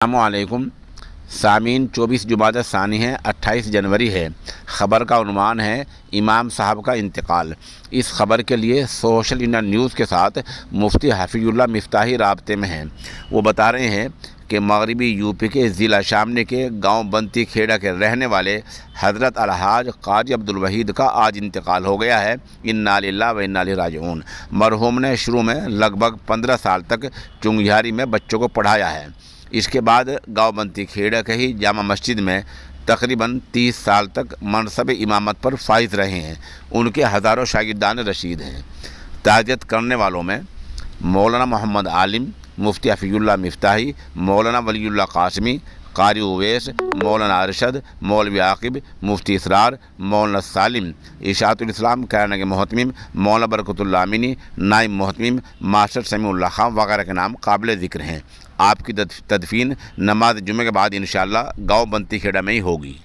السلام علیکم سامعین، 24 جمادی ثانی ہے، 28 جنوری ہے۔ خبر کا عنوان ہے امام صاحب کا انتقال۔ اس خبر کے لیے سوشل انڈیا نیوز کے ساتھ مفتی حفیظ اللہ مفتاحی رابطے میں ہیں۔ وہ بتا رہے ہیں کہ مغربی یو پی کے ضلع شاملی کے گاؤں بنتی کھیڑا کے رہنے والے حضرت الحاج قاضی عبدالوحید کا آج انتقال ہو گیا ہے۔ انا للہ و انا الیہ راجعون۔ مرحوم نے شروع میں لگ بھگ 15 سال تک چنگیاری میں بچوں کو پڑھایا ہے۔ اس کے بعد گاؤں بنتی کھیڑا کے ہی جامع مسجد میں تقریباً 30 سال تک منصب امامت پر فائز رہے ہیں۔ ان کے ہزاروں شاگردان رشید ہیں۔ تعزیت کرنے والوں میں مولانا محمد عالم، مفتی حفیظ اللہ مفتاحی، مولانا ولی اللہ قاسمی، قاری اویس، مولانا ارشد، مولوی عاقب، مفتی اسرار، مولانا سالم، اشاعت الاسلام کیرانہ کے محتمم مولانا برکت اللہ امینی، نائب محتمم ماسٹر سمیع اللہ خان وغیرہ کے نام قابل ذکر ہیں۔ آپ کی تدفین نماز جمعہ کے بعد انشاءاللہ گاؤں بنتی کھیڑا میں ہی ہوگی۔